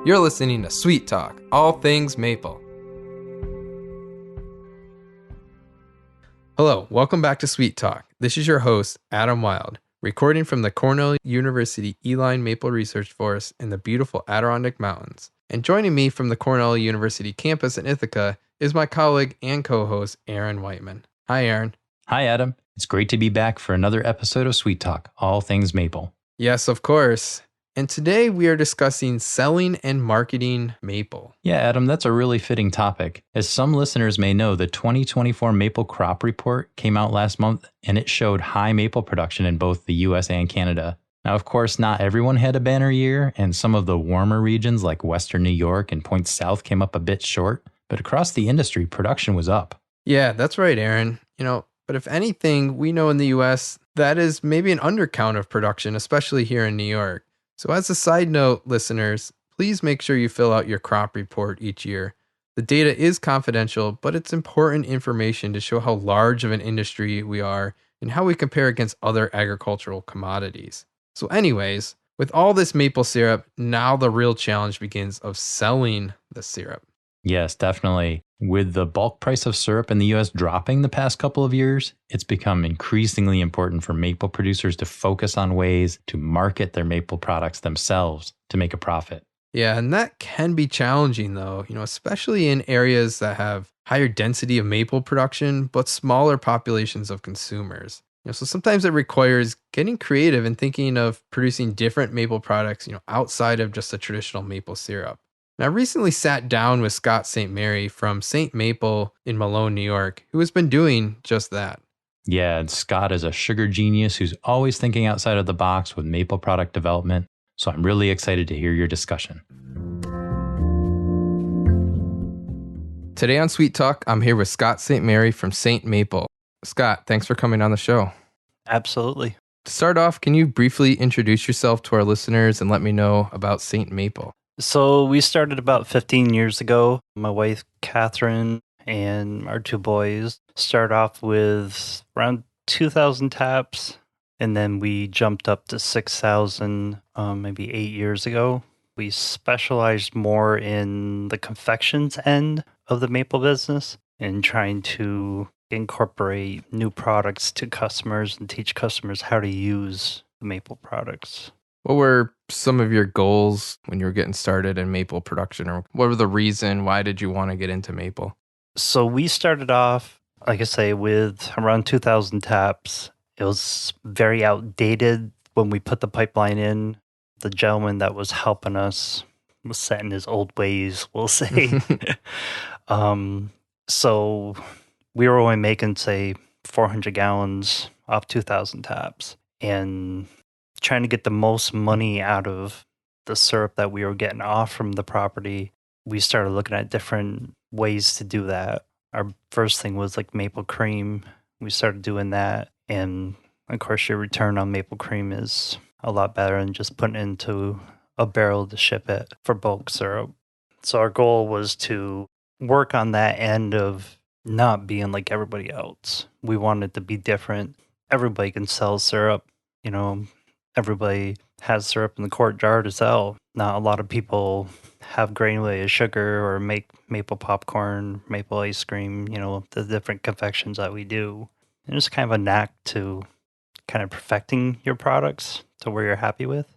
You're listening to Sweet Talk, all things maple. Hello, welcome back to Sweet Talk. This is your host, Adam Wild, recording from the Cornell University Eline Maple Research Forest in the beautiful Adirondack Mountains. And joining me from the Cornell University campus in Ithaca is my colleague and co-host, Aaron Whiteman. Hi, Aaron. Hi, Adam. It's great to be back for another episode of Sweet Talk, all things maple. Yes, of course. And today we are discussing selling and marketing maple. Yeah, Adam, that's a really fitting topic. As some listeners may know, the 2024 Maple Crop Report came out last month, and it showed high maple production in both the US and Canada. Now, of course, not everyone had a banner year, and some of the warmer regions like Western New York and points south came up a bit short, but across the industry, production was up. Yeah, that's right, Aaron. But if anything, we know in the US, that is maybe an undercount of production, especially here in New York. So as a side note, listeners, please make sure you fill out your crop report each year. The data is confidential, but it's important information to show how large of an industry we are and how we compare against other agricultural commodities. So anyways, with all this maple syrup, now the real challenge begins of selling the syrup. Yes, definitely. With the bulk price of syrup in the US dropping the past couple of years, it's become increasingly important for maple producers to focus on ways to market their maple products themselves to make a profit. Yeah, and that can be challenging though, especially in areas that have higher density of maple production, but smaller populations of consumers. So sometimes it requires getting creative and thinking of producing different maple products, outside of just a traditional maple syrup. And I recently sat down with Scott St. Mary from St. Maple in Malone, New York, who has been doing just that. Yeah, and Scott is a sugar genius who's always thinking outside of the box with maple product development. So I'm really excited to hear your discussion. Today on Sweet Talk, I'm here with Scott St. Mary from St. Maple. Scott, thanks for coming on the show. Absolutely. To start off, can you briefly introduce yourself to our listeners and let me know about St. Maple? So we started about 15 years ago. My wife, Catherine, and our two boys started off with around 2,000 taps, and then we jumped up to 6,000 maybe 8 years ago. We specialized more in the confections end of the maple business and trying to incorporate new products to customers and teach customers how to use the maple products. What were some of your goals when you were getting started in maple production, or what were the reason? Why did you want to get into maple? So we started off, like I say, with around 2,000 taps. It was very outdated when we put the pipeline in. The gentleman that was helping us was set in his old ways, we'll say. So we were only making, say, 400 gallons off 2,000 taps. And trying to get the most money out of the syrup that we were getting off from the property, we started looking at different ways to do that. Our first thing was like maple cream. We started doing that. And of course, your return on maple cream is a lot better than just putting it into a barrel to ship it for bulk syrup. So our goal was to work on that end of not being like everybody else. We wanted to be different. Everybody can sell syrup, Everybody has syrup in the quart jar to sell. Not a lot of people have granulated sugar or make maple popcorn, maple ice cream, the different confections that we do. And it's kind of a knack to kind of perfecting your products to where you're happy with.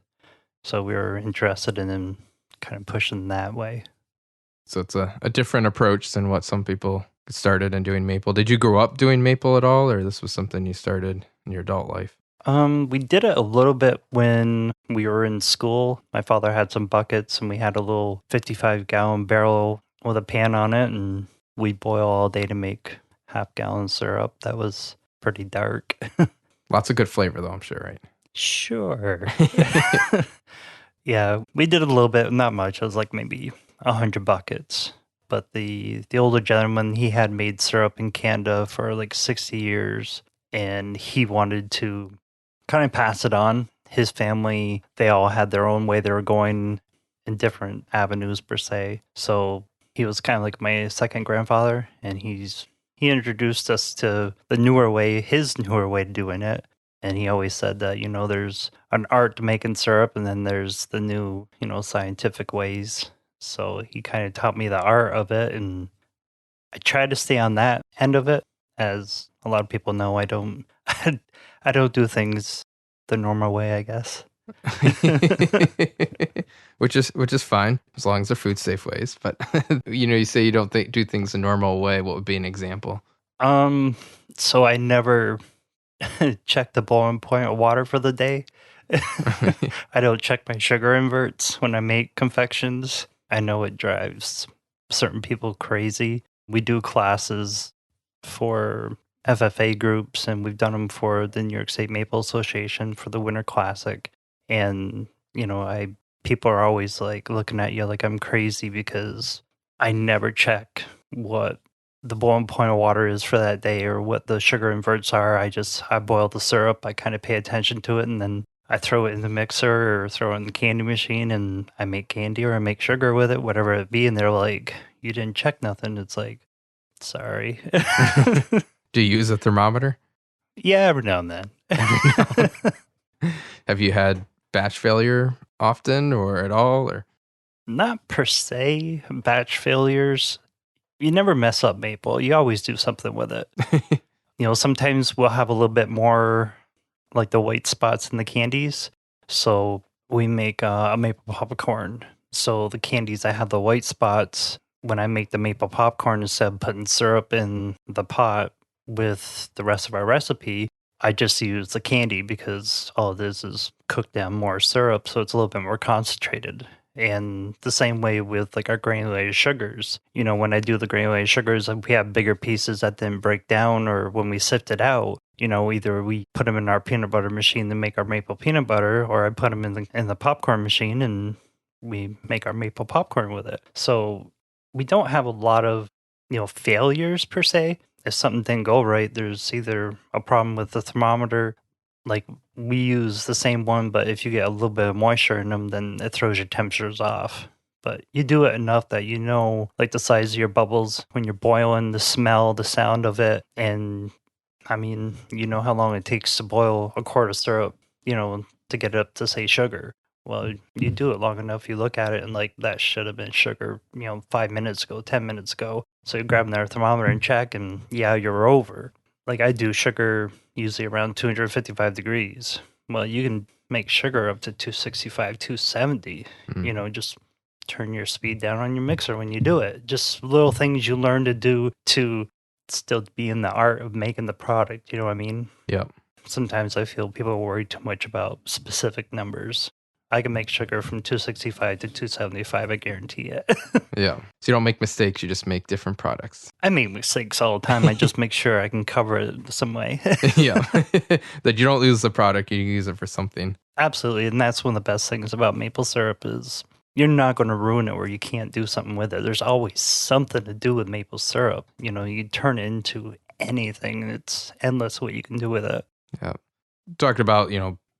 So we were interested in kind of pushing that way. So it's a different approach than what some people started in doing maple. Did you grow up doing maple at all, or this was something you started in your adult life? We did it a little bit when we were in school. My father had some buckets and we had a little 55-gallon barrel with a pan on it, and we'd boil all day to make half-gallon syrup. That was pretty dark. Lots of good flavor though, I'm sure, right? Sure. Yeah, we did a little bit, not much. It was like maybe 100 buckets. But the older gentleman, he had made syrup in Canada for like 60 years, and he wanted to kind of pass it on. His family, they all had their own way they were going in different avenues per se. So he was kind of like my second grandfather, and he introduced us to the newer way, his newer way of doing it. And he always said that, there's an art to making syrup and then there's the new, scientific ways. So he kind of taught me the art of it, and I try to stay on that end of it. As a lot of people know, I don't I don't do things the normal way, I guess. which is fine as long as they're food safe ways. But you say you don't do things the normal way. What would be an example? So I never check the boiling point of water for the day. I don't check my sugar inverts when I make confections. I know it drives certain people crazy. We do classes for FFA groups, and we've done them for the New York State Maple Association for the Winter Classic. And, people are always like looking at you like I'm crazy because I never check what the boiling point of water is for that day or what the sugar inverts are. I boil the syrup, I kind of pay attention to it, and then I throw it in the mixer or throw it in the candy machine, and I make candy or I make sugar with it, whatever it be. And they're like, you didn't check nothing. It's like, sorry. Do you use a thermometer? Yeah, every now and then. Have you had batch failure often or at all? Or not per se batch failures. You never mess up maple. You always do something with it. Sometimes we'll have a little bit more like the white spots in the candies. So we make a maple popcorn. So the candies, I have the white spots. When I make the maple popcorn, instead of putting syrup in the pot with the rest of our recipe, I just use the candy because all of this is cooked down more syrup, so it's a little bit more concentrated. And the same way with like our granulated sugars. When I do the granulated sugars, we have bigger pieces that didn't break down, or when we sift it out, either we put them in our peanut butter machine to make our maple peanut butter, or I put them in the popcorn machine and we make our maple popcorn with it. So we don't have a lot of, failures per se. If something didn't go right, there's either a problem with the thermometer. Like we use the same one, but if you get a little bit of moisture in them, then it throws your temperatures off. But you do it enough that like the size of your bubbles when you're boiling, the smell, the sound of it. And I mean, how long it takes to boil a quart of syrup, to get it up to say sugar. Well, you do it long enough, you look at it and like that should have been sugar, 5 minutes ago, 10 minutes ago. So you grab their thermometer and check, and yeah, you're over. Like I do sugar usually around 255 degrees. Well, you can make sugar up to 265, 270. Just turn your speed down on your mixer when you do it. Just little things you learn to do to still be in the art of making the product. You know what I mean? Yeah. Sometimes I feel people worry too much about specific numbers. I can make sugar from 265 to 275, I guarantee it. Yeah. So you don't make mistakes, you just make different products. I make mistakes all the time. I just make sure I can cover it some way. Yeah. That you don't lose the product, you use it for something. Absolutely. And that's one of the best things about maple syrup is you're not going to ruin it where you can't do something with it. There's always something to do with maple syrup. You can turn it into anything. It's endless what you can do with it. Yeah. Talking about,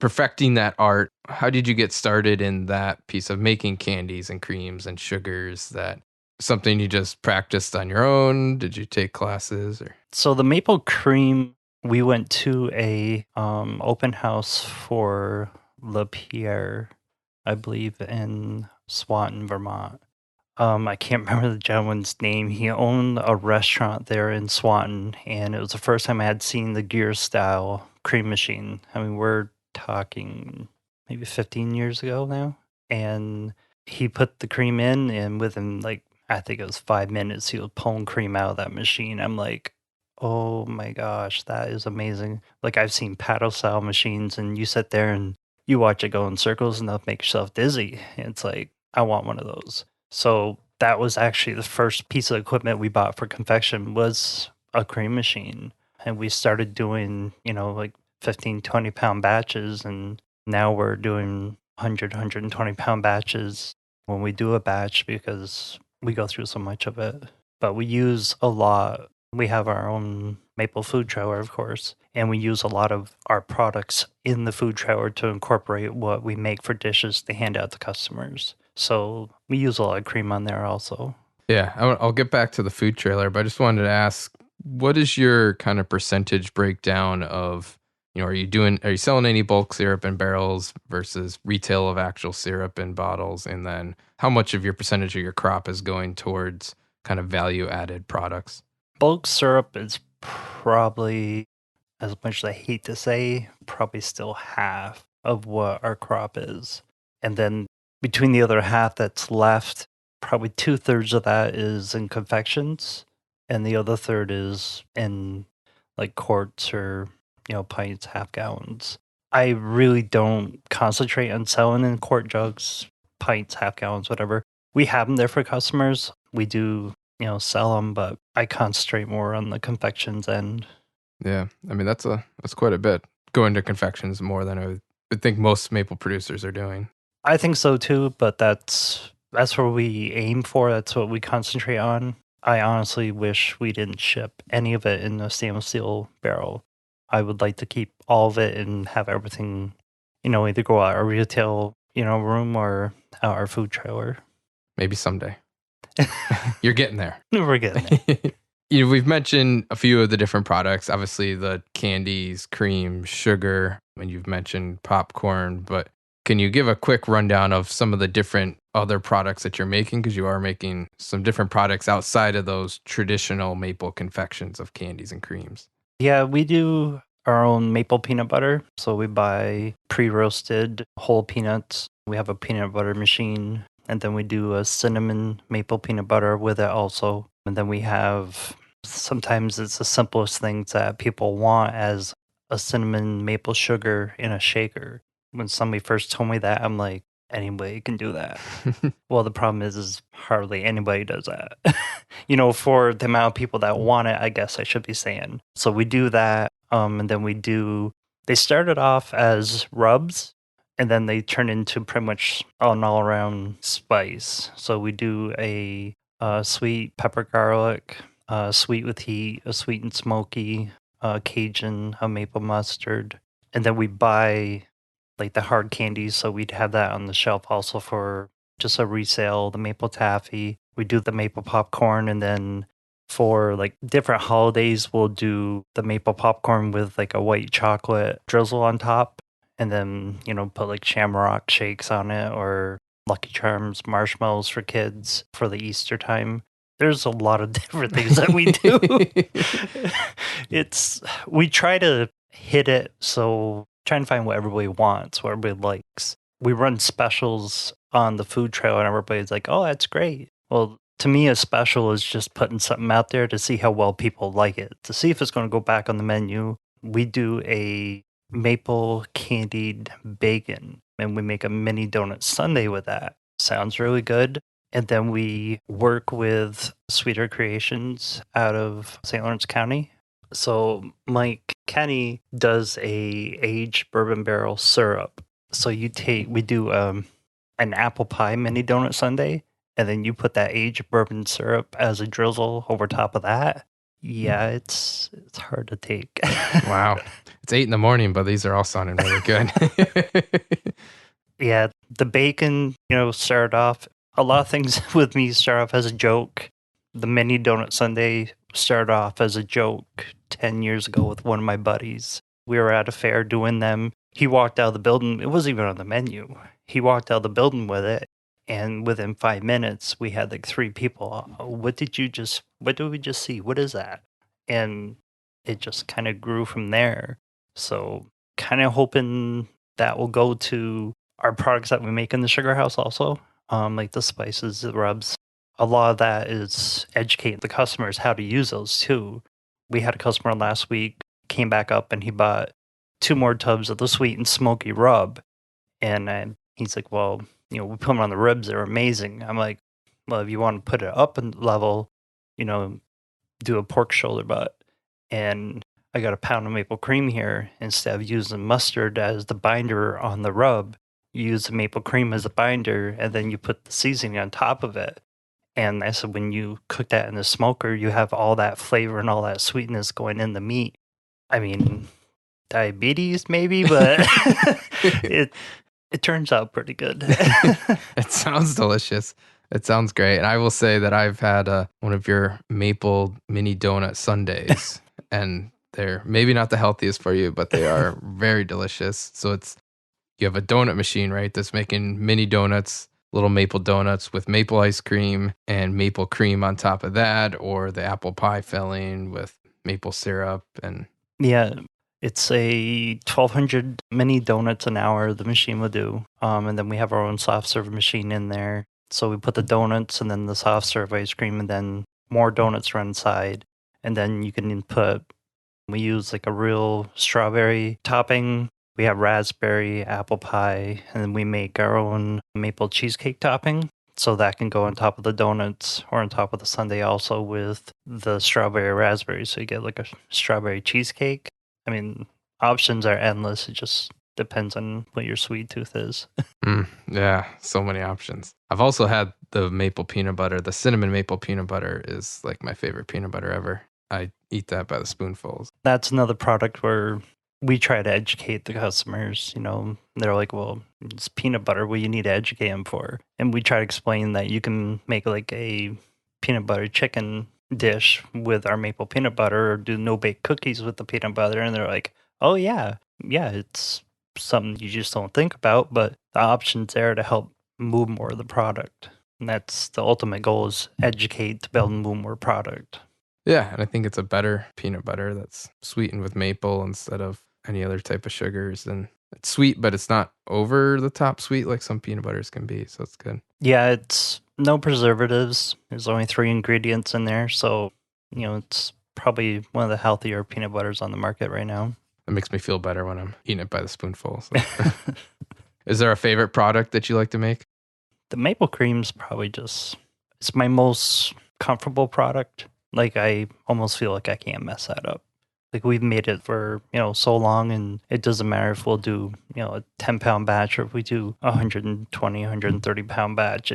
perfecting that art. How did you get started in that piece of making candies and creams and sugars? That something you just practiced on your own? Did you take classes? Or so the maple cream, we went to a open house for Le Pierre, I believe, in Swanton, Vermont. I can't remember the gentleman's name. He owned a restaurant there in Swanton, and it was the first time I had seen the gear style cream machine. I mean, we're talking maybe 15 years ago now. And he put the cream in, and within I think it was 5 minutes, he was pulling cream out of that machine. I'm like, oh my gosh, that is amazing. Like I've seen paddle style machines, and you sit there and you watch it go in circles and that'll make yourself dizzy. And it's like, I want one of those. So that was actually the first piece of equipment we bought for confection was a cream machine. And we started doing, 15, 20 pound batches. And now we're doing 120 pound batches when we do a batch because we go through so much of it. But we use a lot. We have our own maple food trailer, of course, and we use a lot of our products in the food trailer to incorporate what we make for dishes to hand out to customers. So we use a lot of cream on there also. Yeah, I'll get back to the food trailer, but I just wanted to ask, what is your kind of percentage breakdown of Are you selling any bulk syrup in barrels versus retail of actual syrup in bottles? And then how much of your percentage of your crop is going towards kind of value added products? Bulk syrup is probably, as much as I hate to say, probably still half of what our crop is. And then between the other half that's left, probably 2/3 of that is in confections, and the other third is in like quarts or pints, half gallons. I really don't concentrate on selling in quart jugs, pints, half gallons, whatever. We have them there for customers. We do, sell them, but I concentrate more on the confections end. Yeah, I mean that's quite a bit. Going to confections more than I would think most maple producers are doing. I think so too, but that's what we aim for. That's what we concentrate on. I honestly wish we didn't ship any of it in a stainless steel barrel. I would like to keep all of it and have everything, either go out our retail, room or out our food trailer. Maybe someday. You're getting there. We're getting there. We've mentioned a few of the different products, obviously the candies, cream, sugar, and you've mentioned popcorn, but can you give a quick rundown of some of the different other products that you're making? Because you are making some different products outside of those traditional maple confections of candies and creams. Yeah, we do our own maple peanut butter. So we buy pre-roasted whole peanuts. We have a peanut butter machine. And then we do a cinnamon maple peanut butter with it also. And then we have, sometimes it's the simplest things that people want, as a cinnamon maple sugar in a shaker. When somebody first told me that, I'm like, anybody can do that. Well, the problem is hardly anybody does that. For the amount of people that want it, I guess I should be saying. So we do that. And then they started off as rubs, and then they turn into pretty much an all-around spice. So we do a sweet pepper garlic, sweet with heat, a sweet and smoky, Cajun, a maple mustard. And then we buy like the hard candies, so we'd have that on the shelf also for just a resale, the maple taffy. We do the maple popcorn, and then for like different holidays, we'll do the maple popcorn with like a white chocolate drizzle on top. And then, put like Shamrock shakes on it, or Lucky Charms marshmallows for kids for the Easter time. There's a lot of different things that we do. We try to hit it, so trying to find what everybody wants, what everybody likes. We run specials on the food trail, and everybody's like, oh, that's great. Well, to me, a special is just putting something out there to see how well people like it, to see if it's going to go back on the menu. We do a maple candied bacon, and we make a mini donut sundae with that. Sounds really good. And then we work with Sweeter Creations out of St. Lawrence County. So Mike Kenny does a aged bourbon barrel syrup. So we do an apple pie mini donut sundae, and then you put that aged bourbon syrup as a drizzle over top of that. Yeah, it's hard to take. Wow. It's 8 a.m, but these are all sounding really good. Yeah, the bacon, started off, a lot of things with me start off as a joke. The mini donut sundae started off as a joke 10 years ago with one of my buddies. We were at a fair doing them. He walked out of the building. It wasn't even on the menu. He walked out of the building with it, and within 5 minutes, we had like 3 people. What did we just see? What is that? And it just kind of grew from there. So kind of hoping that will go to our products that we make in the sugar house also, like the spices, the rubs. A lot of that is educating the customers how to use those too. We had a customer last week, came back up, and he bought 2 more tubs of the sweet and smoky rub. And he's like, well, we put them on the ribs. They're amazing. I'm like, well, if you want to put it up in level, do a pork shoulder butt. And I got a pound of maple cream here. Instead of using mustard as the binder on the rub, you use the maple cream as a binder, and then you put the seasoning on top of it. And I said, when you cook that in the smoker, you have all that flavor and all that sweetness going in the meat. I mean, diabetes maybe, but it turns out pretty good. It sounds delicious. It sounds great. And I will say that I've had one of your maple mini donut sundaes, and They're maybe not the healthiest for you, but they are very delicious. So you have a donut machine, right? That's making mini donuts, little maple donuts with maple ice cream and maple cream on top of that, or the apple pie filling with maple syrup. And Yeah, it's a 1,200 mini donuts an hour the machine will do. And then we have our own soft serve machine in there. So we put the donuts and then the soft serve ice cream and then more donuts run inside. And then you can we use like a real strawberry topping. We have raspberry, apple pie, and then we make our own maple cheesecake topping. So that can go on top of the donuts or on top of the sundae also with the strawberry raspberry. So you get like a strawberry cheesecake. I mean, options are endless. It just depends on what your sweet tooth is. Yeah, so many options. I've also had the maple peanut butter. The cinnamon maple peanut butter is like my favorite peanut butter ever. I eat that by the spoonfuls. That's another product where we try to educate the customers. They're like, well, it's peanut butter. What you need to educate them for? And we try to explain that you can make like a peanut butter chicken dish with our maple peanut butter or do no-bake cookies with the peanut butter. And they're like, oh, yeah, it's something you just don't think about. But the option's there to help move more of the product. And that's the ultimate goal is educate to build and move more product. Yeah, and I think it's a better peanut butter that's sweetened with maple instead of any other type of sugars. And it's sweet, but it's not over the top sweet like some peanut butters can be. So it's good. Yeah, it's no preservatives. There's only 3 ingredients in there. So, it's probably one of the healthier peanut butters on the market right now. It makes me feel better when I'm eating it by the spoonful. So. Is there a favorite product that you like to make? The maple cream's probably it's my most comfortable product. Like, I almost feel like I can't mess that up. Like, we've made it for, so long, and it doesn't matter if we'll do, a 10-pound batch or if we do 120, 130-pound batch.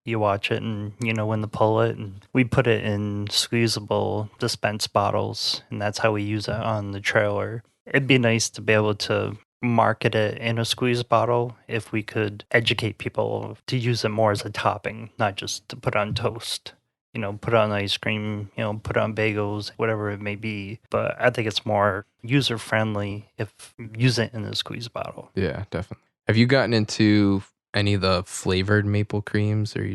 You watch it and you know when to pull it. And we put it in squeezable dispense bottles, and that's how we use it on the trailer. It'd be nice to be able to market it in a squeeze bottle if we could educate people to use it more as a topping, not just to put on toast. Put on ice cream, put on bagels, whatever it may be. But I think it's more user-friendly if you use it in a squeeze bottle. Yeah, definitely. Have you gotten into any of the flavored maple creams, or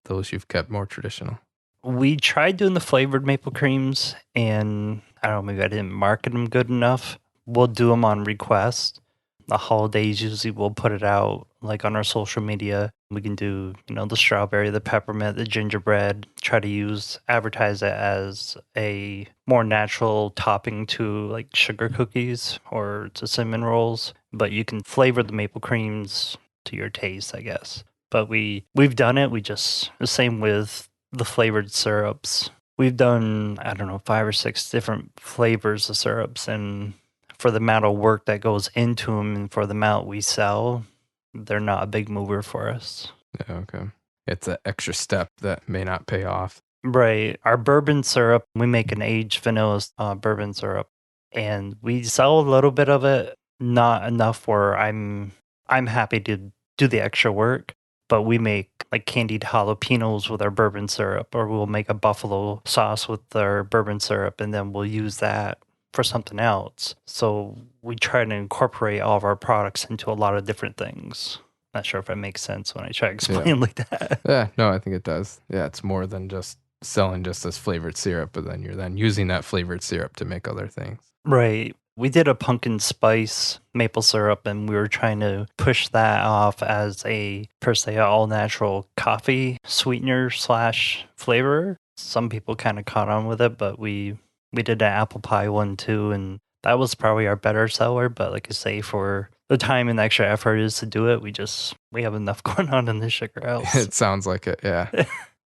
those you've kept more traditional? We tried doing the flavored maple creams, and I don't know, maybe I didn't market them good enough. We'll do them on request. The holidays, usually we'll put it out like on our social media. We can do, the strawberry, the peppermint, the gingerbread, try to advertise it as a more natural topping to like sugar cookies or to cinnamon rolls. But you can flavor the maple creams to your taste, I guess. But we've done it. The same with the flavored syrups. We've done, 5 or 6 different flavors of syrups, and for the amount of work that goes into them and for the amount we sell, they're not a big mover for us. Yeah, okay. It's an extra step that may not pay off. Right. Our bourbon syrup, we make an aged vanilla bourbon syrup, and we sell a little bit of it, not enough where I'm happy to do the extra work. But we make like candied jalapenos with our bourbon syrup, or we'll make a buffalo sauce with our bourbon syrup, and then we'll use that for something else. So we try to incorporate all of our products into a lot of different things. Not sure if it makes sense when I try to explain like that. Yeah, no, I think it does. Yeah, it's more than just selling just this flavored syrup, but then you're then using that flavored syrup to make other things. Right. We did a pumpkin spice maple syrup, and we were trying to push that off as a, per se, all natural coffee sweetener / flavor. Some people kind of caught on with it, but we did an apple pie one too, and that was probably our better seller. But like I say, for the time and extra effort is to do it, we have enough going on in the sugar house. It sounds like it, yeah.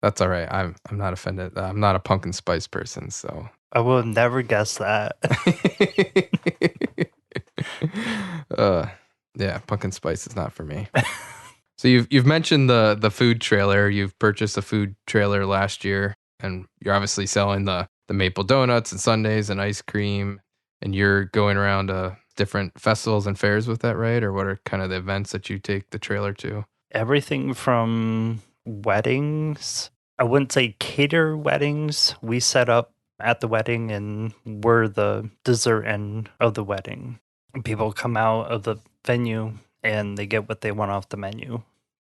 That's all right. I'm not offended. I'm not a pumpkin spice person, so I would never guess that. Yeah, pumpkin spice is not for me. So you've mentioned the food trailer. You've purchased a food trailer last year, and you're obviously selling the maple donuts and sundaes and ice cream, and you're going around different festivals and fairs with that, right? Or what are kind of the events that you take the trailer to? Everything from weddings. I wouldn't say cater weddings. We set up at the wedding, and we're the dessert end of the wedding. People come out of the venue and they get what they want off the menu.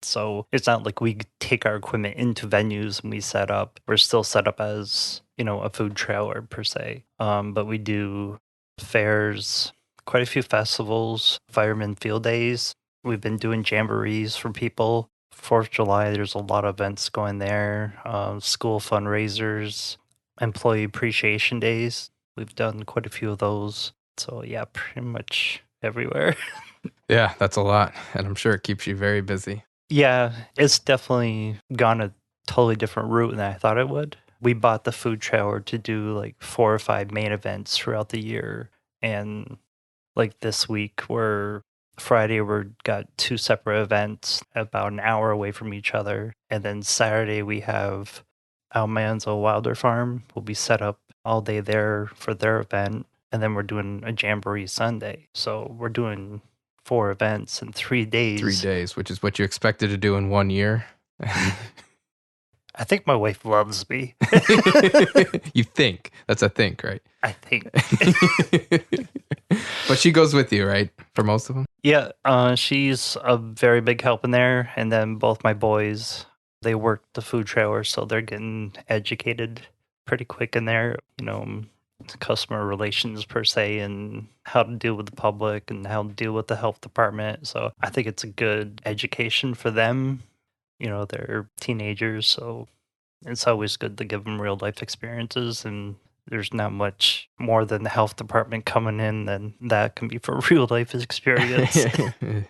So it's not like we take our equipment into venues and we set up. We're still set up as, a food trailer per se. But we do fairs, quite a few festivals, fireman field days. We've been doing jamborees for people. 4th of July, there's a lot of events going there. School fundraisers, employee appreciation days. We've done quite a few of those. So yeah, pretty much everywhere. Yeah, that's a lot. And I'm sure it keeps you very busy. Yeah, it's definitely gone a totally different route than I thought it would. We bought the food trailer to do like 4 or 5 main events throughout the year. And like this week, Friday, we've got 2 separate events about an hour away from each other. And then Saturday, we have Almanzo Wilder Farm. We'll be set up all day there for their event. And then we're doing a Jamboree Sunday. So we're doing 4 events in 3 days. 3 days, which is what you expected to do in 1 year. I think my wife loves me. You think. That's a think, right? I think. But she goes with you, right? For most of them? Yeah, she's a very big help in there. And then both my boys, they work the food trailer, so they're getting educated pretty quick in there. Customer relations per se, and how to deal with the public and how to deal with the health department. So I think it's a good education for them. They're teenagers, so it's always good to give them real life experiences, and there's not much more than the health department coming in than that can be for real life experience.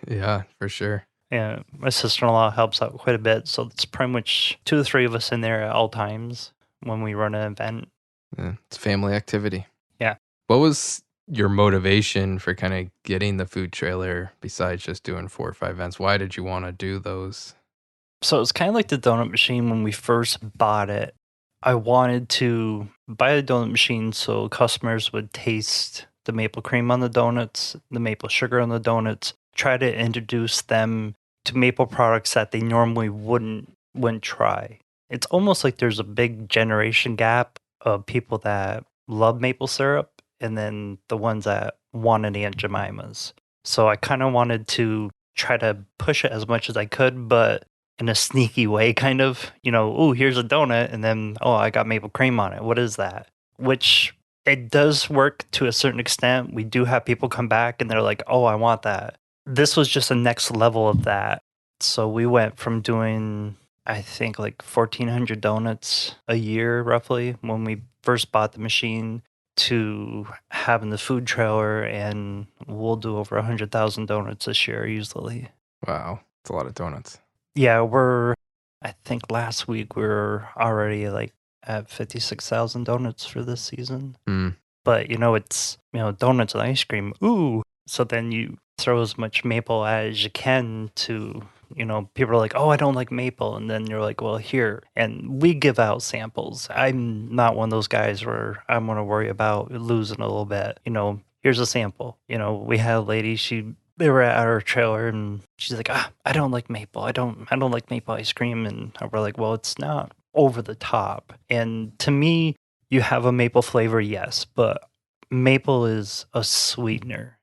Yeah, for sure. Yeah, my sister-in-law helps out quite a bit, so it's pretty much 2 or 3 of us in there at all times when we run an event. Yeah, it's family activity. Yeah. What was your motivation for kind of getting the food trailer besides just doing 4 or 5 events? Why did you want to do those? So it's kind of like the donut machine when we first bought it. I wanted to buy a donut machine so customers would taste the maple cream on the donuts, the maple sugar on the donuts, try to introduce them to maple products that they normally wouldn't try. It's almost like there's a big generation gap of people that love maple syrup and then the ones that wanted Aunt Jemima's. So I kind of wanted to try to push it as much as I could, but in a sneaky way, kind of, here's a donut, and then, I got maple cream on it. What is that? Which it does work to a certain extent. We do have people come back and they're like, oh, I want that. This was just a next level of that. So we went from doing, I think, like 1,400 donuts a year, roughly, when we first bought the machine, to having the food trailer, and we'll do over 100,000 donuts this year easily. Wow, it's a lot of donuts. Yeah, I think last week we were already like at 56,000 donuts for this season. But, it's, donuts and ice cream. Ooh. So then you throw as much maple as you can to, people are like, oh, I don't like maple. And then you're like, well, here. And we give out samples. I'm not one of those guys where I'm going to worry about losing a little bit. Here's a sample. We had a lady, they were at our trailer and she's like, I don't like maple. I don't like maple ice cream. And we're like, well, it's not over the top. And to me, you have a maple flavor, yes, but maple is a sweetener.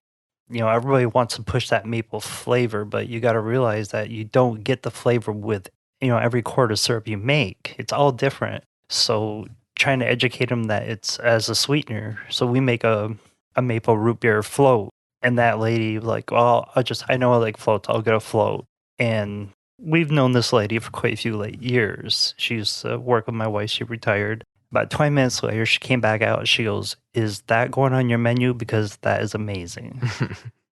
Everybody wants to push that maple flavor, but you got to realize that you don't get the flavor with, every quart of syrup you make. It's all different. So trying to educate them that it's as a sweetener. So we make a maple root beer float. And that lady like, well, I know I like floats. I'll get a float. And we've known this lady for quite a few years. She used to work with my wife. She retired. About 20 minutes later, she came back out. She goes, is that going on your menu? Because that is amazing.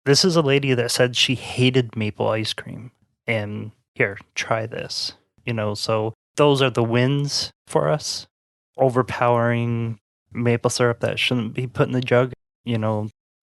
This is a lady that said she hated maple ice cream. And here, try this. So those are the wins for us. Overpowering maple syrup that shouldn't be put in the jug.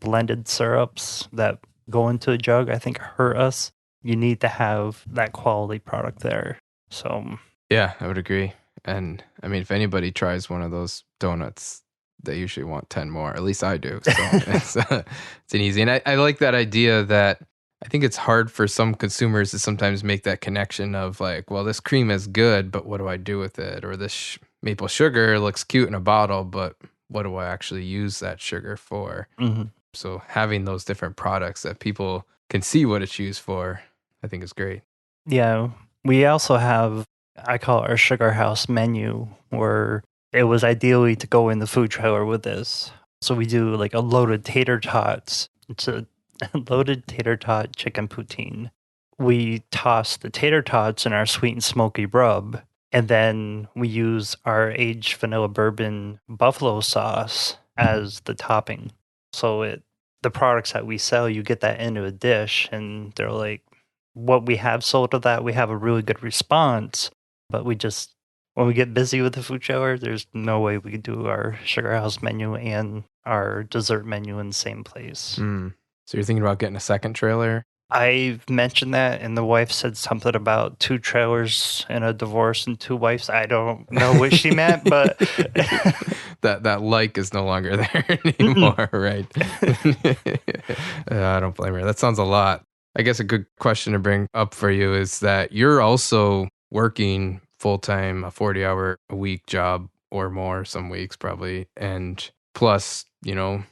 Blended syrups that go into a jug, I think, hurt us. You need to have that quality product there. So yeah, I would agree. And I mean, if anybody tries one of those donuts, they usually want 10 more. At least I do. So it's an easy. And I like that idea that I think it's hard for some consumers to sometimes make that connection of like, well, this cream is good, but what do I do with it? Or this maple sugar looks cute in a bottle, but what do I actually use that sugar for? Hmm. So having those different products that people can see what it's used for, I think is great. Yeah, we also have, I call it our sugar house menu, where it was ideally to go in the food trailer with this. So we do like a loaded tater tots. It's a loaded tater tot chicken poutine. We toss the tater tots in our sweet and smoky rub, and then we use our aged vanilla bourbon buffalo sauce as the topping. So the products that we sell, you get that into a dish, and they're like, what we have sold of that, we have a really good response, but we just, when we get busy with the food trailer, there's no way we could do our sugar house menu and our dessert menu in the same place. So you're thinking about getting a second trailer? I've mentioned that, and the wife said something about 2 trailers and a divorce and 2 wives. I don't know what she meant, but that like is no longer there anymore, right? I don't blame her. That sounds a lot. I guess a good question to bring up for you is that you're also working full-time, a 40-hour a week job or more, some weeks probably, and plus,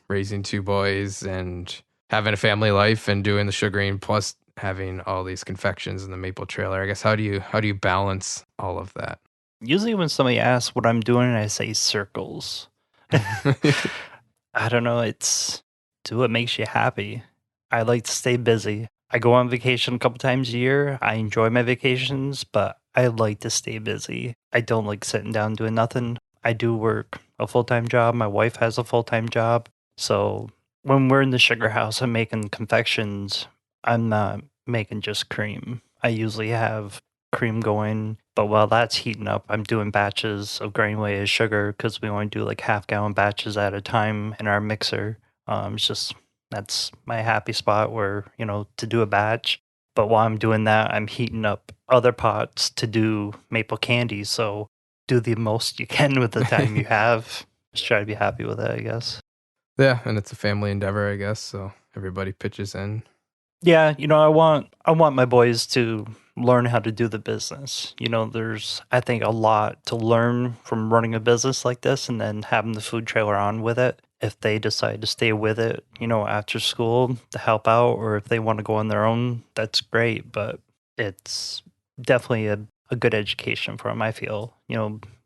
raising 2 boys and having a family life and doing the sugaring, plus having all these confections in the maple trailer. I guess how do you balance all of that? usually when somebody asks what I'm doing, I say circles. I don't know, it's do what makes you happy. I like to stay busy. I go on vacation a couple times a year. I enjoy my vacations, but I like to stay busy. I don't like sitting down doing nothing. I do work a full-time job. My wife has a full-time job. So when we're in the sugar house, I'm making confections. I'm not making just cream. I usually have cream going, but while that's heating up, I'm doing batches of grain weighted sugar because we only do like half-gallon batches at a time in our mixer. It's just that's my happy spot where, to do a batch. But while I'm doing that, I'm heating up other pots to do maple candy. So do the most you can with the time you have. Just try to be happy with it, I guess. Yeah, and it's a family endeavor, I guess, so everybody pitches in. Yeah, I want my boys to learn how to do the business. There's I think a lot to learn from running a business like this and then having the food trailer on with it. If they decide to stay with it, after school to help out, or if they want to go on their own, that's great. But it's definitely a good education for them, I feel. A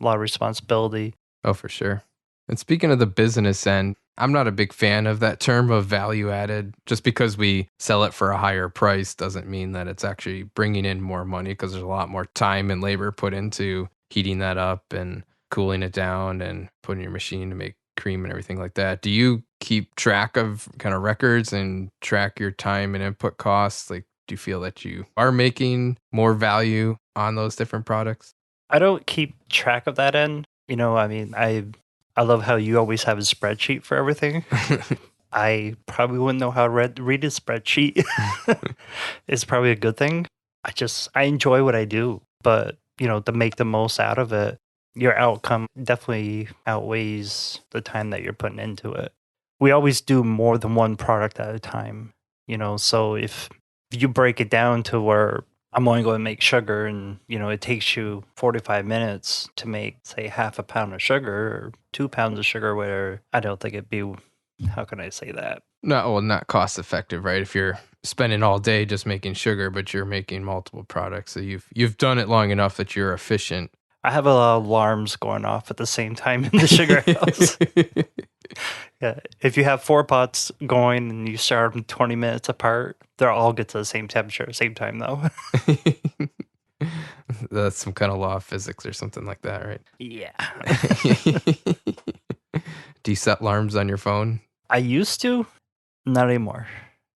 lot of responsibility. Oh, for sure. And speaking of the business end, I'm not a big fan of that term of value added. Just because we sell it for a higher price doesn't mean that it's actually bringing in more money, because there's a lot more time and labor put into heating that up and cooling it down and putting your machine to make cream and everything like that. Do you keep track of kind of records and track your time and input costs? Like, do you feel that you are making more value on those different products? I don't keep track of that end. I love how you always have a spreadsheet for everything. I probably wouldn't know how to read a spreadsheet. It's probably a good thing. I enjoy what I do, but to make the most out of it, your outcome definitely outweighs the time that you're putting into it. We always do more than one product at a time, so if you break it down to where I'm only going to make sugar and, it takes you 45 minutes to make, say, half a pound of sugar or 2 pounds of sugar, where I don't think it'd be, how can I say that? No, well, not cost effective, right? If you're spending all day just making sugar, but you're making multiple products, so you've done it long enough that you're efficient. I have a lot of alarms going off at the same time in the sugar house. Yeah, if you have 4 pots going and you start them 20 minutes apart, they'll all get to the same temperature at the same time, though. That's some kind of law of physics or something like that, right? Yeah. Do you set alarms on your phone? I used to, not anymore.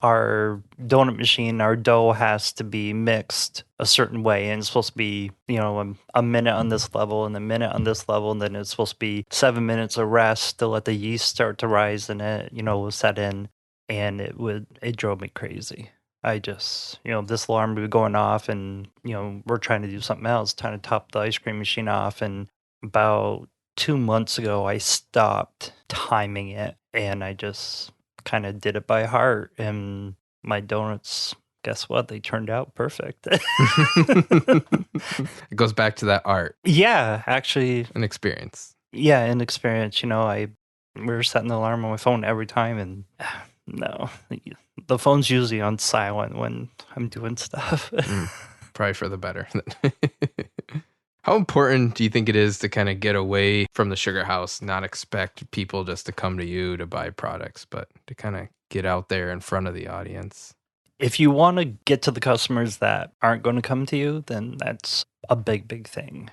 Our donut machine, our dough has to be mixed a certain way, and it's supposed to be, a minute on this level and a minute on this level, and then it's supposed to be 7 minutes of rest to let the yeast start to rise and it, set in, and it drove me crazy. I just, this alarm would be going off, and we're trying to do something else, trying to top the ice cream machine off, and about 2 months ago, I stopped timing it, and I just kind of did it by heart, and my donuts guess what? They turned out perfect. It goes back to that art Yeah, actually, and experience. yeah, in experience, we were setting the alarm on my phone every time, and no, the phone's usually on silent when I'm doing stuff. Probably for the better. How important do you think it is to kind of get away from the sugar house, not expect people just to come to you to buy products, but to kind of get out there in front of the audience? If you want to get to the customers that aren't going to come to you, then that's a big, big thing.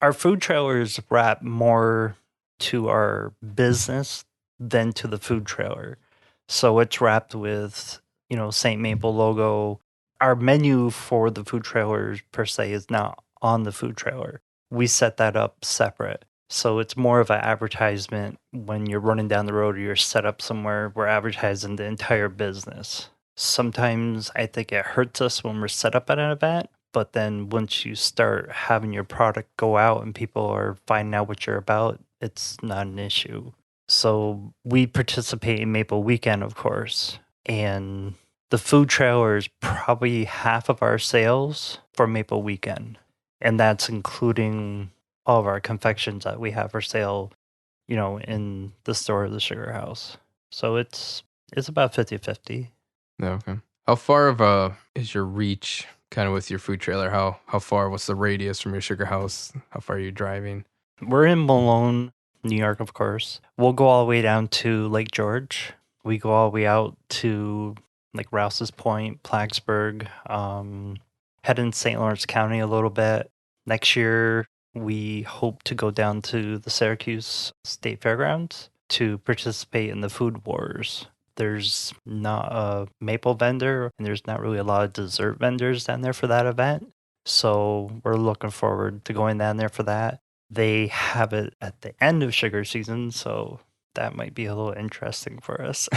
Our food trailers wrap more to our business than to the food trailer. So it's wrapped with, St. Maple logo. Our menu for the food trailers per se is not on the food trailer. We set that up separate. So it's more of an advertisement when you're running down the road or you're set up somewhere. We're advertising the entire business. Sometimes I think it hurts us when we're set up at an event, but then once you start having your product go out and people are finding out what you're about, it's not an issue. So we participate in Maple Weekend, of course, and the food trailer is probably half of our sales for Maple Weekend, and that's including all of our confections that we have for sale, in the store of the Sugar House. So it's about 50-50. Okay. How far of a is your reach kind of with your food trailer? How far? What's the radius from your sugar house? How far are you driving? We're in Malone, New York, of course. We'll go all the way down to Lake George. We go all the way out to like Rouse's Point, Plattsburgh, head in St. Lawrence County a little bit. Next year, we hope to go down to the Syracuse State Fairgrounds to participate in the Food Wars. There's not a maple vendor, and there's not really a lot of dessert vendors down there for that event. So we're looking forward to going down there for that. They have it at the end of sugar season, so that might be a little interesting for us.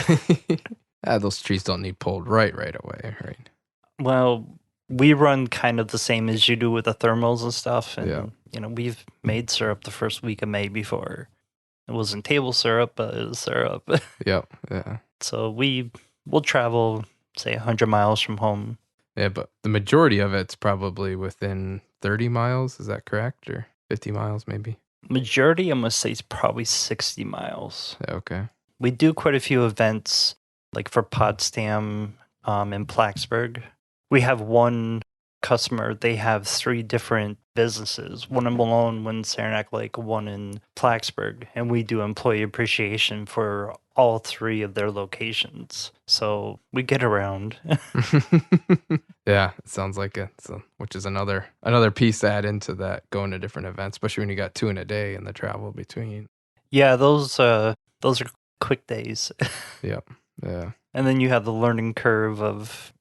Those trees don't need pulled right away, right? Well, we run kind of the same as you do with the thermals and stuff, and Yeah. we've made syrup the first week of May before. It wasn't table syrup, but it was syrup. Yep. Yeah. So we'll travel, say, 100 miles from home. Yeah, but the majority of it's probably within 30 miles. Is that correct? Or 50 miles maybe? Majority, I must say, is probably 60 miles. Yeah, okay. We do quite a few events, like for Potsdam in Plattsburgh. We have one customer, they have 3 different businesses, one in Malone, one in Saranac Lake, one in Plattsburgh, and we do employee appreciation for all 3 of their locations. So we get around. Yeah, it sounds like it. So, which is another piece to add into that, going to different events, especially when you got 2 in a day and the travel between. Yeah, those are quick days. Yep. Yeah. And then you have the learning curve of,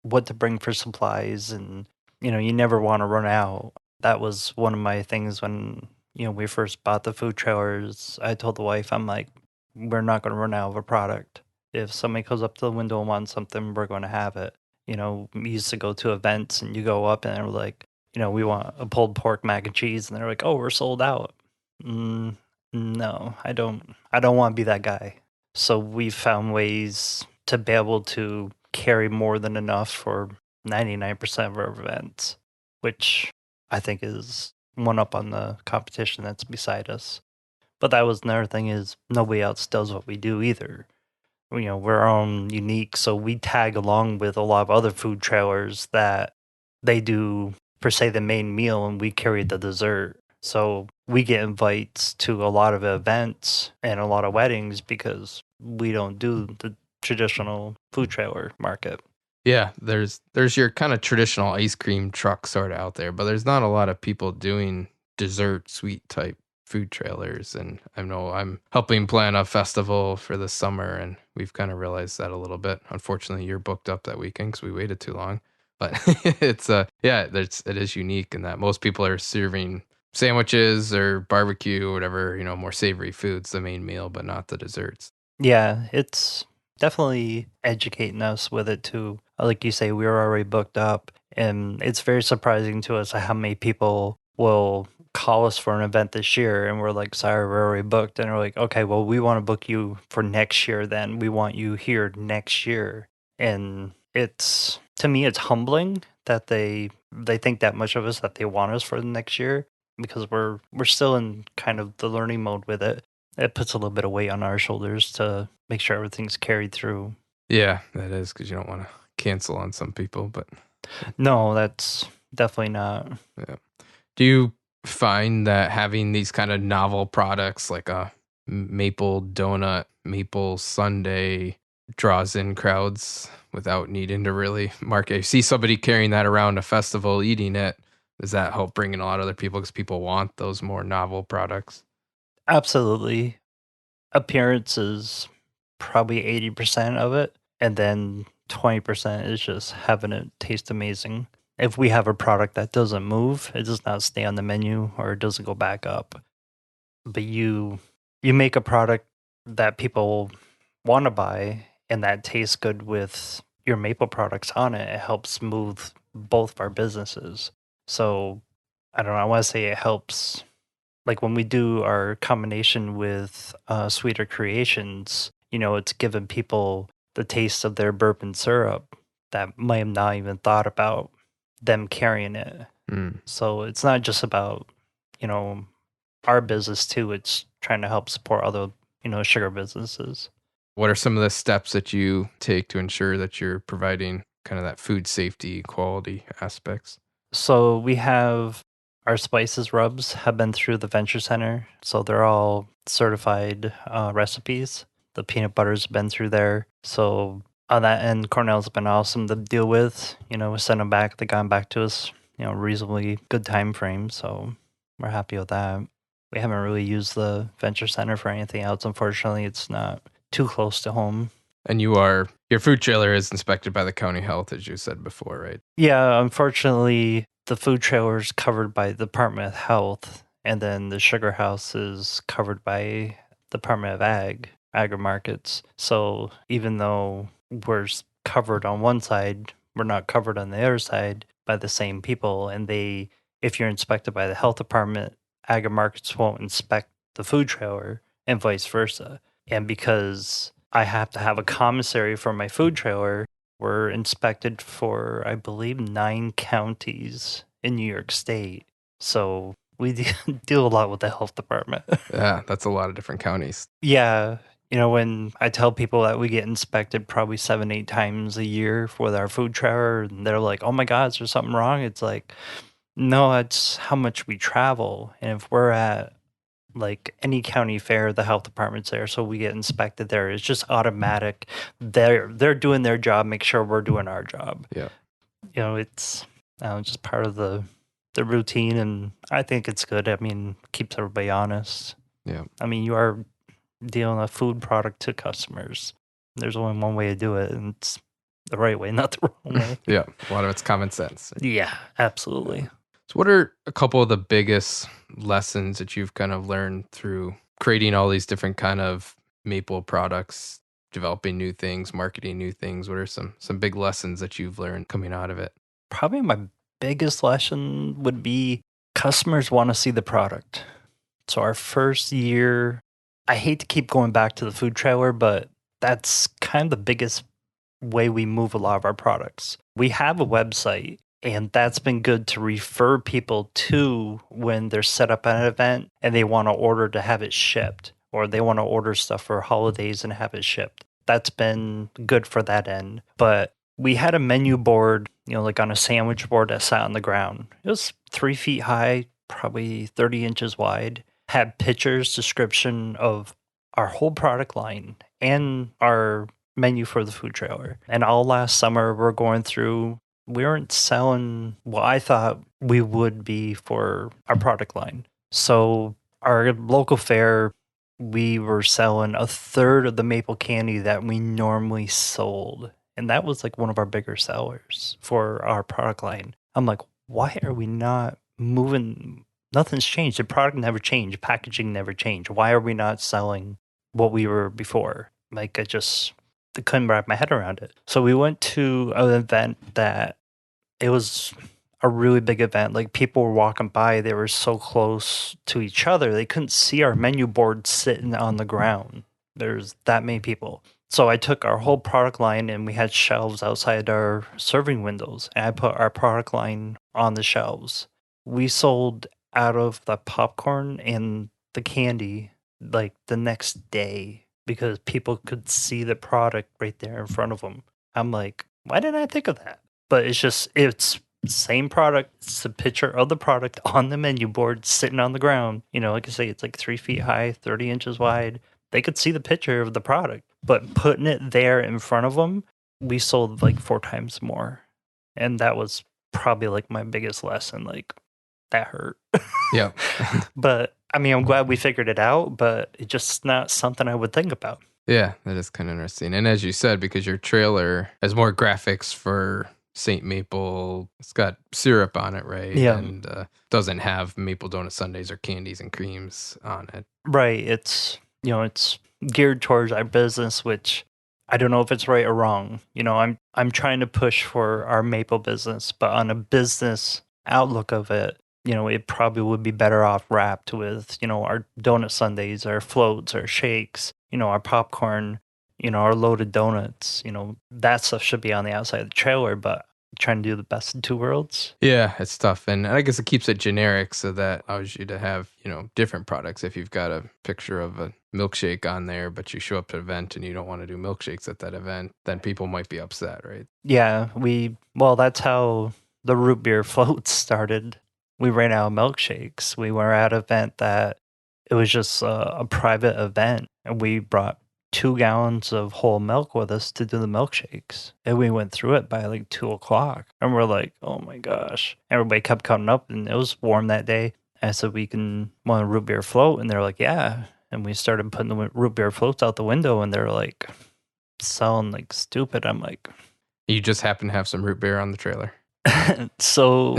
what to bring for supplies, and, you never want to run out. That was one of my things when, we first bought the food trailers. I told the wife, I'm like, we're not going to run out of a product. If somebody comes up to the window and wants something, we're going to have it. We used to go to events and you go up and they're like, we want a pulled pork mac and cheese. And they're like, oh, we're sold out. No, I don't want to be that guy. So we found ways to be able to carry more than enough for 99% of our events, which I think is one up on the competition that's beside us. But that was another thing, is nobody else does what we do either. We're our own unique, so we tag along with a lot of other food trailers that they do, per se, the main meal, and we carry the dessert. So we get invites to a lot of events and a lot of weddings because we don't do the traditional food trailer market. Yeah, there's your kind of traditional ice cream truck sort of out there, but there's not a lot of people doing dessert sweet type food trailers. And I know I'm helping plan a festival for the summer, and we've kind of realized that a little bit. Unfortunately, you're booked up that weekend because we waited too long. But it's it is unique in that most people are serving sandwiches or barbecue or whatever, more savory foods, the main meal, but not the desserts. Yeah, it's definitely educating us with it too. Like you say, we were already booked up, and it's very surprising to us how many people will call us for an event this year, and we're like, sorry, we're already booked. And we're like, okay, well, we want to book you for next year then. We want you here next year. And it's, to me, it's humbling that they think that much of us, that they want us for the next year, because we're still in kind of the learning mode with it. It puts a little bit of weight on our shoulders to make sure everything's carried through. Yeah, that is, because you don't want to cancel on some people, but No, that's definitely not. yeah. Do you find that having these kind of novel products like a maple donut, maple sundae draws in crowds without needing to really market? You see somebody carrying that around a festival, eating it. Does that help bring in a lot of other people because people want those more novel products? Absolutely. Appearance is probably 80% of it, and then 20% is just having it taste amazing. If we have a product that doesn't move, it does not stay on the menu or it doesn't go back up. But you make a product that people want to buy and that tastes good with your maple products on it, it helps move both of our businesses. So I don't know, I want to say it helps. Like when we do our combination with Sweeter Creations, it's given people the taste of their bourbon syrup that might have not even thought about them carrying it. So it's not just about, our business too. It's trying to help support other, sugar businesses. What are some of the steps that you take to ensure that you're providing kind of that food safety quality aspects? So we have our spices rubs have been through the Venture Center. So they're all certified recipes. The peanut butter's been through there. So on that end, Cornell's been awesome to deal with. We sent them back. They got back to us, reasonably good time frame. So we're happy with that. We haven't really used the Venture Center for anything else. Unfortunately, it's not too close to home. And your food trailer is inspected by the county health, as you said before, right? Yeah, unfortunately, the food trailer is covered by the Department of Health, and then the sugar house is covered by Department of Agri Markets. So even though we're covered on one side, we're not covered on the other side by the same people. And if you're inspected by the health department, Agri Markets won't inspect the food trailer, and vice versa. And because I have to have a commissary for my food trailer, we're inspected for, I believe, 9 counties in New York State. So we deal a lot with the health department. Yeah, that's a lot of different counties. Yeah. When I tell people that we get inspected probably 7, 8 times a year with our food trailer, and they're like, oh my God, is there something wrong? It's like, no, it's how much we travel. And if we're at like any county fair, the health department's there, so we get inspected there. It's just automatic. They're doing their job, make sure we're doing our job. Yeah. It's just part of the routine, and I think it's good. I mean, keeps everybody honest. Yeah. I mean, you are dealing a food product to customers. There's only one way to do it, and it's the right way, not the wrong way. Yeah. A lot of it's common sense. Yeah, absolutely. So what are a couple of the biggest lessons that you've kind of learned through creating all these different kind of maple products, developing new things, marketing new things? What are some big lessons that you've learned coming out of it? Probably my biggest lesson would be customers want to see the product. So our first year, I hate to keep going back to the food trailer, but that's kind of the biggest way we move a lot of our products. We have a website, and that's been good to refer people to when they're set up at an event and they want to order to have it shipped, or they want to order stuff for holidays and have it shipped. That's been good for that end. But we had a menu board, like on a sandwich board that sat on the ground. It was 3 feet high, probably 30 inches wide, had pictures, description of our whole product line and our menu for the food trailer. And all last summer, we're going through, we weren't selling what I thought we would be for our product line. So our local fair, we were selling a third of the maple candy that we normally sold. And that was like one of our bigger sellers for our product line. I'm like, why are we not moving? Nothing's changed. The product never changed. Packaging never changed. Why are we not selling what we were before? Like, I couldn't wrap my head around it. So we went to an event that it was a really big event. Like, people were walking by. They were so close to each other. They couldn't see our menu board sitting on the ground. There's that many people. So I took our whole product line and we had shelves outside our serving windows, and I put our product line on the shelves. We sold out of the popcorn and the candy like the next day because people could see the product right there in front of them. I'm like, why didn't I think of that? But it's same product. It's a picture of the product on the menu board sitting on the ground. Like I say, it's like 3 feet high, 30 inches wide. They could see the picture of the product, but putting it there in front of them, we sold like 4 times more. And that was probably like my biggest lesson. Like, that hurt. Yeah. But I mean, I'm glad we figured it out, but it's just not something I would think about. Yeah, that is kind of interesting. And as you said, because your trailer has more graphics for Saint Maple, it's got syrup on it, right? Yeah. And doesn't have maple donut sundaes or candies and creams on it. Right. It's geared towards our business, which I don't know if it's right or wrong. I'm trying to push for our maple business, but on a business outlook of it, it probably would be better off wrapped with, our donut sundaes, our floats, our shakes, our popcorn, our loaded donuts. That stuff should be on the outside of the trailer, but trying to do the best in two worlds. Yeah, it's tough. And I guess it keeps it generic so that allows you to have, different products. If you've got a picture of a milkshake on there, but you show up to an event and you don't want to do milkshakes at that event, then people might be upset, right? Yeah, that's how the root beer floats started. We ran out of milkshakes. We were at an event that it was just a private event, and we brought 2 gallons of whole milk with us to do the milkshakes. And we went through it by like 2:00. And we're like, oh my gosh. Everybody kept coming up, and it was warm that day. I said, we can want a root beer float. And they're like, yeah. And we started putting the root beer floats out the window, and they're like selling like stupid. I'm like, You just happen to have some root beer on the trailer. So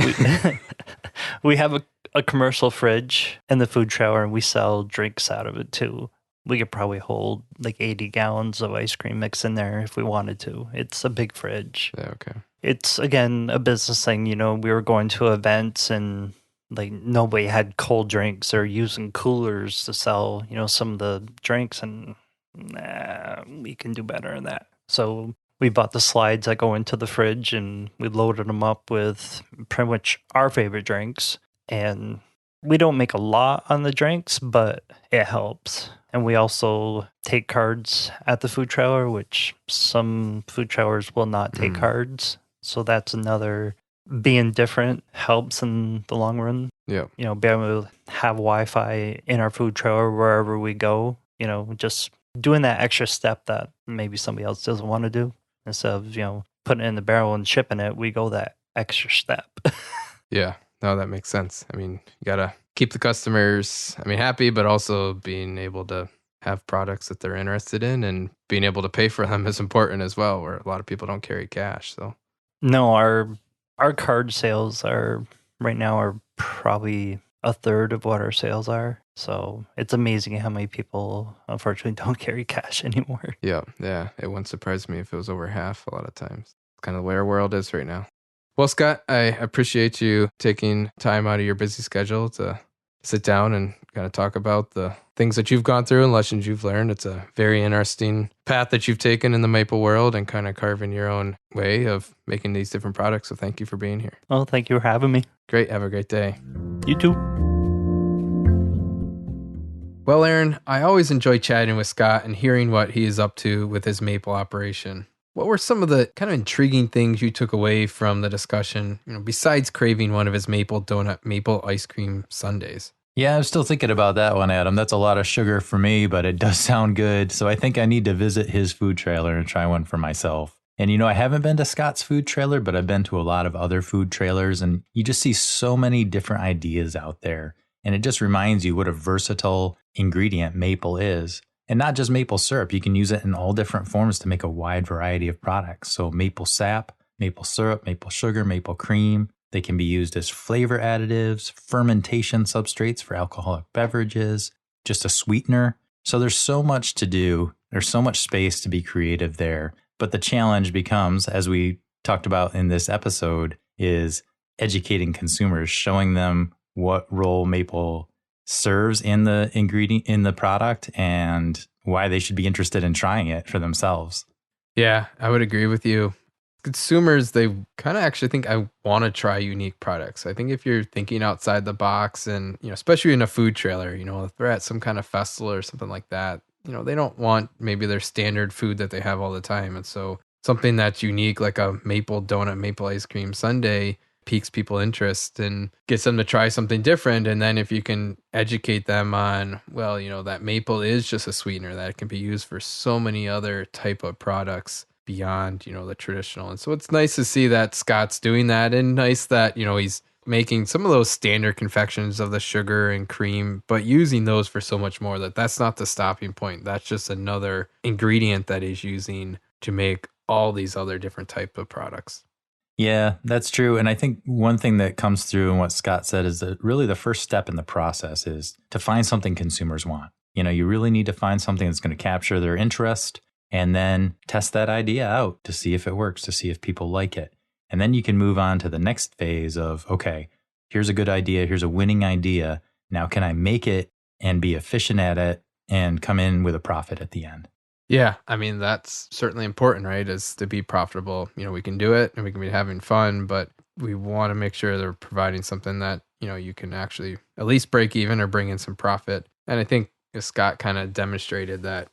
we have a commercial fridge in the food trailer, and we sell drinks out of it too. We could probably hold like 80 gallons of ice cream mix in there if we wanted to. It's a big fridge. Yeah, okay. It's, again, a business thing. We were going to events, and like nobody had cold drinks or using coolers to sell, some of the drinks, and we can do better than that. So we bought the slides that go into the fridge, and we loaded them up with pretty much our favorite drinks. And we don't make a lot on the drinks, but it helps. And we also take cards at the food trailer, which some food trailers will not take cards. So that's another, being different helps in the long run. Yeah. Be able to have Wi-Fi in our food trailer wherever we go, just doing that extra step that maybe somebody else doesn't want to do. Instead of, putting it in the barrel and shipping it, we go that extra step. Yeah. No, that makes sense. I mean, you got to keep the customers, happy, but also being able to have products that they're interested in, and being able to pay for them is important as well, where a lot of people don't carry cash. So no, our card sales are right now are probably a third of what our sales are. So it's amazing how many people unfortunately don't carry cash anymore. yeah. It wouldn't surprise me if it was over half a lot of times. It's kind of the way our world is right now. Well, Scott, I appreciate you taking time out of your busy schedule to sit down and kind of talk about the things that you've gone through and lessons you've learned. It's a very interesting path that you've taken in the maple world, and kind of carving your own way of making these different products. So thank you for being here. Well, thank you for having me. Great. Have a great day. You too. Well, Aaron, I always enjoy chatting with Scott and hearing what he is up to with his maple operation. What were some of the kind of intriguing things you took away from the discussion, besides craving one of his maple donut, maple ice cream sundaes? Yeah, I'm still thinking about that one, Adam. That's a lot of sugar for me, but it does sound good. So I think I need to visit his food trailer and try one for myself. And I haven't been to Scott's food trailer, but I've been to a lot of other food trailers, and you just see so many different ideas out there. And it just reminds you what a versatile ingredient maple is. And not just maple syrup, you can use it in all different forms to make a wide variety of products. So maple sap, maple syrup, maple sugar, maple cream. They can be used as flavor additives, fermentation substrates for alcoholic beverages, just a sweetener. So there's so much to do. There's so much space to be creative there. But the challenge becomes, as we talked about in this episode, is educating consumers, showing them what role maple serves in the ingredient in the product and why they should be interested in trying it for themselves. Yeah, I would agree with you. Consumers, they kind of actually think I want to try unique products. I think if you're thinking outside the box and, especially in a food trailer, if they're at some kind of festival or something like that, they don't want maybe their standard food that they have all the time. And so something that's unique, like a maple donut, maple ice cream sundae, piques people interest and gets them to try something different. And then if you can educate them on, well, that maple is just a sweetener that it can be used for so many other type of products beyond, the traditional. And so it's nice to see that Scott's doing that, and nice that, he's making some of those standard confections of the sugar and cream, but using those for so much more that's not the stopping point. That's just another ingredient that he's using to make all these other different type of products. Yeah, that's true. And I think one thing that comes through in what Scott said is that really the first step in the process is to find something consumers want. You really need to find something that's going to capture their interest and then test that idea out to see if it works, to see if people like it. And then you can move on to the next phase of, okay, here's a good idea. Here's a winning idea. Now, can I make it and be efficient at it and come in with a profit at the end? Yeah, I mean, that's certainly important, right? Is to be profitable. We can do it and we can be having fun, but we want to make sure they're providing something that, you can actually at least break even or bring in some profit. And I think Scott kind of demonstrated that,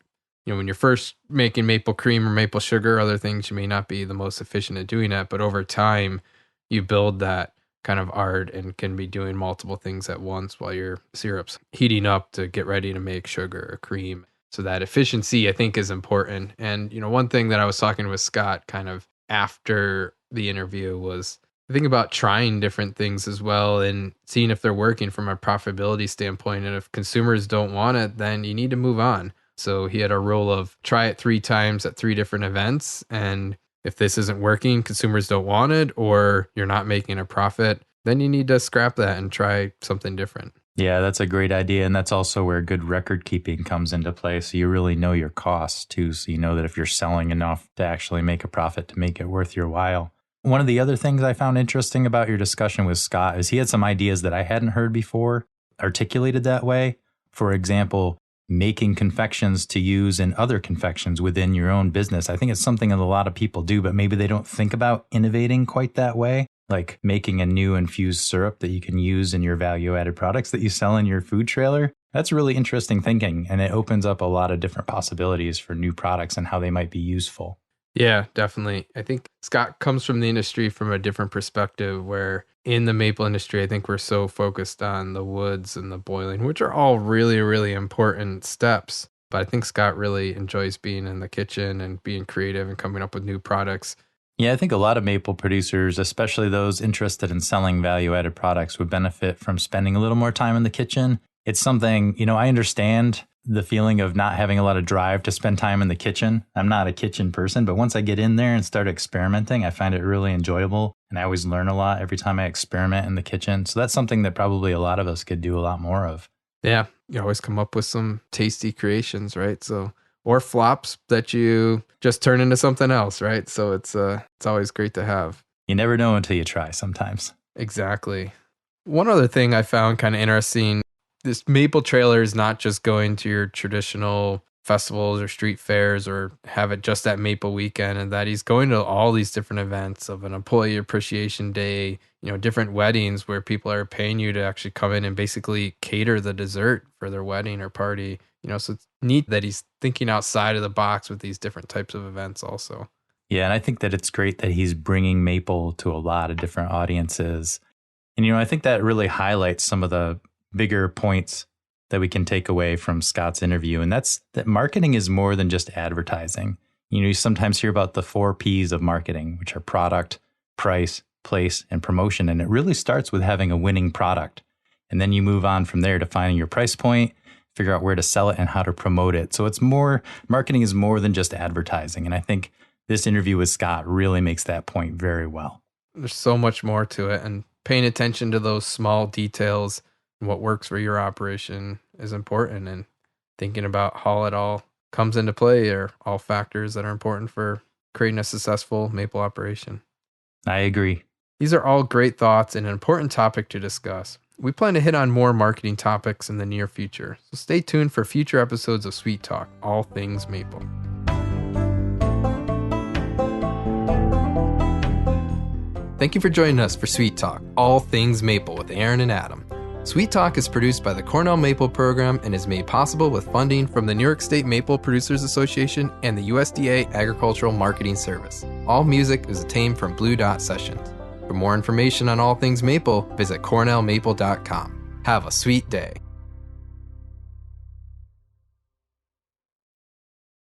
when you're first making maple cream or maple sugar, other things, you may not be the most efficient at doing that, but over time, you build that kind of art and can be doing multiple things at once while your syrup's heating up to get ready to make sugar or cream. So that efficiency, I think, is important. And, one thing that I was talking with Scott kind of after the interview was I think about trying different things as well and seeing if they're working from a profitability standpoint. And if consumers don't want it, then you need to move on. So he had a rule of try it 3 times at 3 different events. And if this isn't working, consumers don't want it, or you're not making a profit, then you need to scrap that and try something different. Yeah, that's a great idea. And that's also where good record keeping comes into play. So you really know your costs too. So you know that if you're selling enough to actually make a profit to make it worth your while. One of the other things I found interesting about your discussion with Scott is he had some ideas that I hadn't heard before articulated that way. For example, making confections to use in other confections within your own business. I think it's something that a lot of people do, but maybe they don't think about innovating quite that way. Like making a new infused syrup that you can use in your value-added products that you sell in your food trailer. That's really interesting thinking, and it opens up a lot of different possibilities for new products and how they might be useful. Yeah, definitely. I think Scott comes from the industry from a different perspective where in the maple industry, I think we're so focused on the woods and the boiling, which are all really, really important steps. But I think Scott really enjoys being in the kitchen and being creative and coming up with new products. Yeah, I think a lot of maple producers, especially those interested in selling value-added products, would benefit from spending a little more time in the kitchen. It's something, I understand the feeling of not having a lot of drive to spend time in the kitchen. I'm not a kitchen person, but once I get in there and start experimenting, I find it really enjoyable. And I always learn a lot every time I experiment in the kitchen. So that's something that probably a lot of us could do a lot more of. Yeah, you always come up with some tasty creations, right? So, or flops that you just turn into something else, right? So it's always great to have. You never know until you try sometimes. Exactly. One other thing I found kind of interesting, this maple trailer is not just going to your traditional festivals or street fairs or have it just at Maple Weekend, and that he's going to all these different events of an employee appreciation day, different weddings where people are paying you to actually come in and basically cater the dessert for their wedding or party. So it's neat that he's thinking outside of the box with these different types of events also. Yeah, and I think that it's great that he's bringing maple to a lot of different audiences. And, I think that really highlights some of the bigger points that we can take away from Scott's interview. And that's that marketing is more than just advertising. You sometimes hear about the 4 Ps of marketing, which are product, price, place, and promotion. And it really starts with having a winning product. And then you move on from there to finding your price point, figure out where to sell it and how to promote it. So marketing is more than just advertising. And I think this interview with Scott really makes that point very well. There's so much more to it, and paying attention to those small details and what works for your operation is important, and thinking about how it all comes into play are all factors that are important for creating a successful maple operation. I agree. These are all great thoughts and an important topic to discuss. We plan to hit on more marketing topics in the near future, so stay tuned for future episodes of Sweet Talk, all things maple. Thank you for joining us for Sweet Talk, all things maple with Aaron and Adam. Sweet Talk is produced by the Cornell Maple Program and is made possible with funding from the New York State Maple Producers Association and the USDA Agricultural Marketing Service. All music is obtained from Blue Dot Sessions. For more information on all things maple, visit cornellmaple.com. Have a sweet day.